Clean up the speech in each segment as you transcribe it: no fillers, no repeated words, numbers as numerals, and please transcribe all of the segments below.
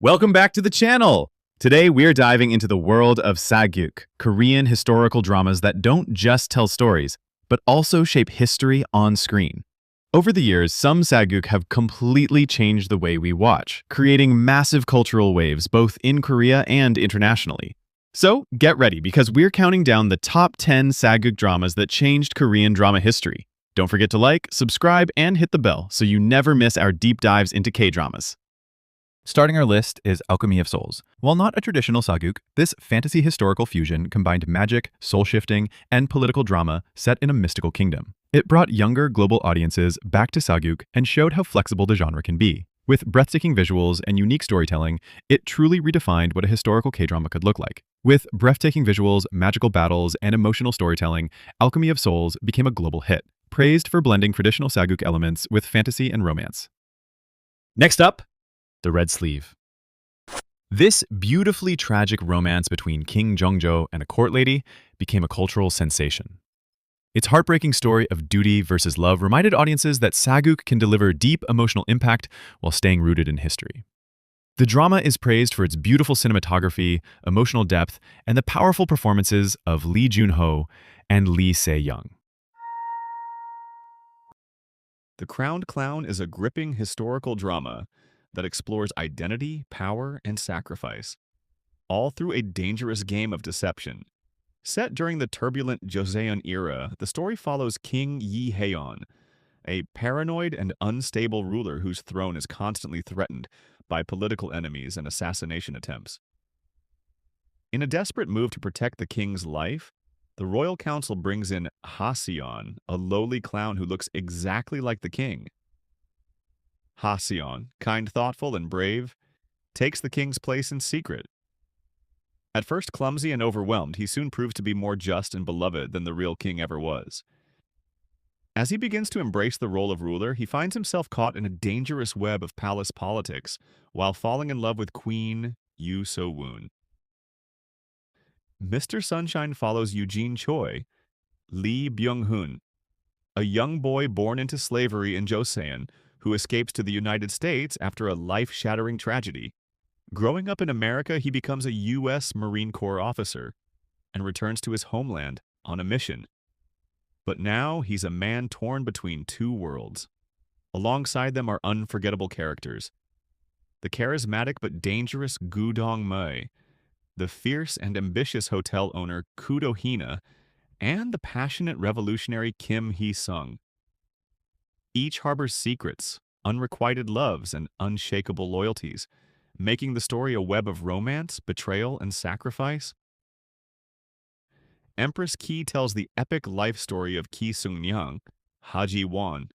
Welcome back to the channel! Today we're diving into the world of Sageuk, Korean historical dramas that don't just tell stories, but also shape history on screen. Over the years, some Sageuk have completely changed the way we watch, creating massive cultural waves both in Korea and internationally. So get ready, because we're counting down the top 10 Sageuk dramas that changed Korean drama history. Don't forget to like, subscribe, and hit the bell so you never miss our deep dives into K-dramas. Starting our list is Alchemy of Souls. While not a traditional Sageuk, this fantasy historical fusion combined magic, soul-shifting, and political drama set in a mystical kingdom. It brought younger global audiences back to Sageuk and showed how flexible the genre can be. With breathtaking visuals and unique storytelling, it truly redefined what a historical K-drama could look like. With breathtaking visuals, magical battles, and emotional storytelling, Alchemy of Souls became a global hit, praised for blending traditional Sageuk elements with fantasy and romance. Next up, The Red Sleeve. This beautifully tragic romance between King Jongjo and a court lady became a cultural sensation. Its heartbreaking story of duty versus love reminded audiences that Sageuk can deliver deep emotional impact while staying rooted in history. The drama is praised for its beautiful cinematography, emotional depth, and the powerful performances of Lee Jun-ho and Lee Se-young. The Crowned Clown is a gripping historical drama that explores identity, power, and sacrifice, all through a dangerous game of deception. Set during the turbulent Joseon era, the story follows King Yi Haeon, a paranoid and unstable ruler whose throne is constantly threatened by political enemies and assassination attempts. In a desperate move to protect the king's life, the royal council brings in Ha-seon, a lowly clown who looks exactly like the king. Ha-seon, kind, thoughtful, and brave, takes the king's place in secret. At first clumsy and overwhelmed, he soon proves to be more just and beloved than the real king ever was. As he begins to embrace the role of ruler, he finds himself caught in a dangerous web of palace politics while falling in love with Queen Yoo So-woon. Mr. Sunshine follows Eugene Choi, Lee Byung-hun, a young boy born into slavery in Joseon who escapes to the United States after a life-shattering tragedy. Growing up in America, he becomes a U.S. Marine Corps officer and returns to his homeland on a mission. But now he's a man torn between two worlds. Alongside them are unforgettable characters: the charismatic but dangerous Gu Dong-mei, the fierce and ambitious hotel owner Koo Do-hina, and the passionate revolutionary Kim Hee-sung. Each harbors secrets, unrequited loves, and unshakable loyalties, making the story a web of romance, betrayal, and sacrifice. Empress Ki tells the epic life story of Ki Sung-myung, Ha-ji-won,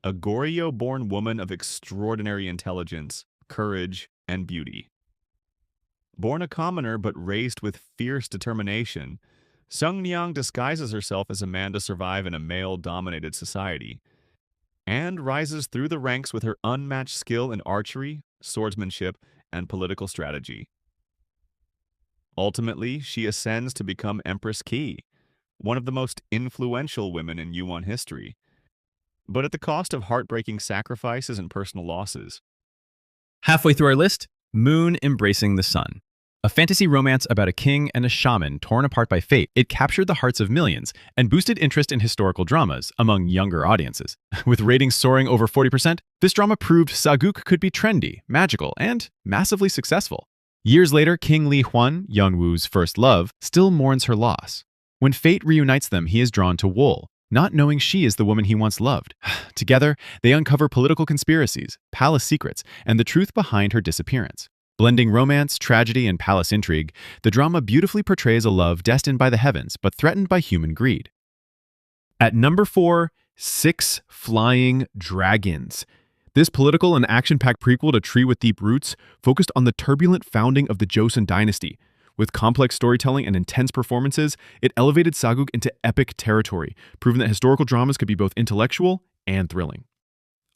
a Goryeo-born woman of extraordinary intelligence, courage, and beauty. Born a commoner but raised with fierce determination, Sung-myung disguises herself as a man to survive in a male-dominated society, and rises through the ranks with her unmatched skill in archery, swordsmanship, and political strategy. Ultimately, she ascends to become Empress Ki, one of the most influential women in Yuan history, but at the cost of heartbreaking sacrifices and personal losses. Halfway through our list, Moon Embracing the Sun. A fantasy romance about a king and a shaman torn apart by fate. It captured the hearts of millions and boosted interest in historical dramas among younger audiences. With ratings soaring over 40%, this drama proved Sageuk could be trendy, magical, and massively successful. Years later, King Lee Hwan, Young-woo's first love, still mourns her loss. When fate reunites them, he is drawn to Wool, not knowing she is the woman he once loved. Together, they uncover political conspiracies, palace secrets, and the truth behind her disappearance. Blending romance, tragedy, and palace intrigue, the drama beautifully portrays a love destined by the heavens but threatened by human greed. At number 4, Six Flying Dragons. This political and action-packed prequel to Tree with Deep Roots focused on the turbulent founding of the Joseon dynasty. With complex storytelling and intense performances, it elevated Sageuk into epic territory, proving that historical dramas could be both intellectual and thrilling.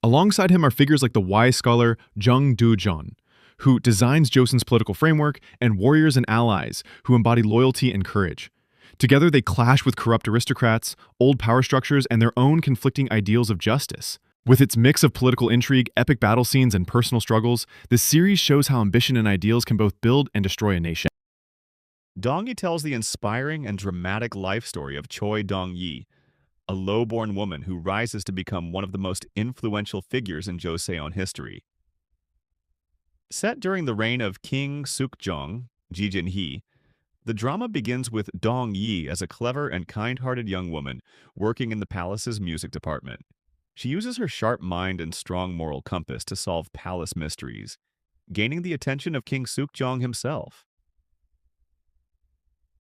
Alongside him are figures like the wise scholar Jung Do-jeon, who designs Joseon's political framework, and warriors and allies who embody loyalty and courage. Together, they clash with corrupt aristocrats, old power structures, and their own conflicting ideals of justice. With its mix of political intrigue, epic battle scenes, and personal struggles, this series shows how ambition and ideals can both build and destroy a nation. Dongi tells the inspiring and dramatic life story of Choi Dong-yi, a low-born woman who rises to become one of the most influential figures in Joseon history. Set during the reign of King Seokjong, Ji-jin-hee, the drama begins with Dong-yi as a clever and kind-hearted young woman working in the palace's music department. She uses her sharp mind and strong moral compass to solve palace mysteries, gaining the attention of King Seokjong himself.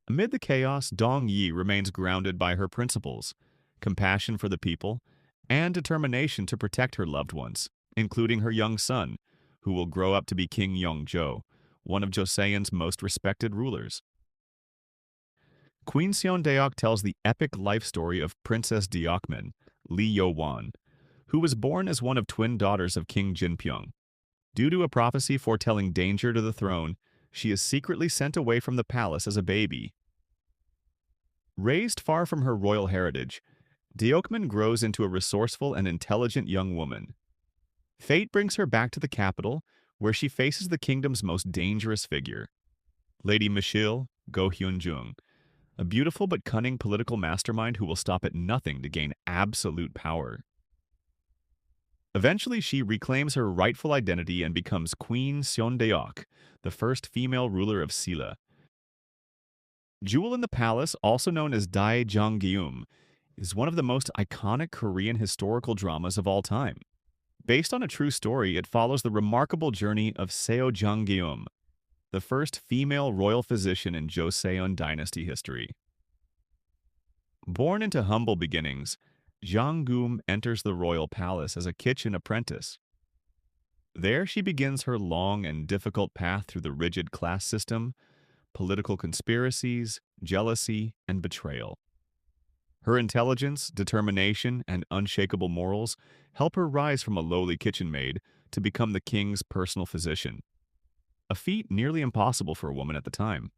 Amid the chaos, Dong-yi remains grounded by her principles, compassion for the people, and determination to protect her loved ones, including her young son, who will grow up to be King Yongjo, one of Joseon's most respected rulers. Queen Seondeok tells the epic life story of Princess Deokmin, Lee Yo-won, who was born as one of twin daughters of King Jinpyong. Due to a prophecy foretelling danger to the throne, she is secretly sent away from the palace as a baby. Raised far from her royal heritage, Deokmin grows into a resourceful and intelligent young woman. Fate brings her back to the capital, where she faces the kingdom's most dangerous figure, Lady Michil Go Hyun-jung, a beautiful but cunning political mastermind who will stop at nothing to gain absolute power. Eventually, she reclaims her rightful identity and becomes Queen Seondeok, the first female ruler of Silla. Jewel in the Palace, also known as Dae Janggeum, is one of the most iconic Korean historical dramas of all time. Based on a true story, it follows the remarkable journey of Seo Janggeum, the first female royal physician in Joseon dynasty history. Born into humble beginnings, Janggeum enters the royal palace as a kitchen apprentice. There she begins her long and difficult path through the rigid class system, political conspiracies, jealousy, and betrayal. Her intelligence, determination, and unshakable morals help her rise from a lowly kitchen maid to become the king's personal physician, a feat nearly impossible for a woman at the time.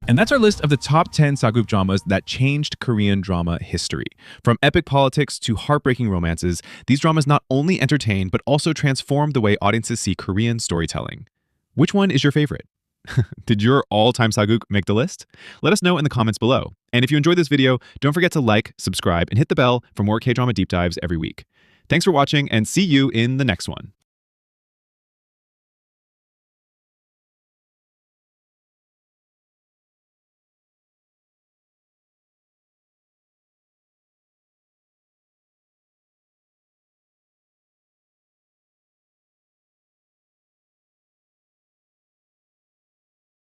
And that's our list of the top 10 Sageuk dramas that changed Korean drama history. From epic politics to heartbreaking romances, these dramas not only entertain, but also transform the way audiences see Korean storytelling. Which one is your favorite? Did your all-time Sageuk make the list? Let us know in the comments below. And if you enjoyed this video, don't forget to like, subscribe, and hit the bell for more K-drama deep dives every week. Thanks for watching, and see you in the next one.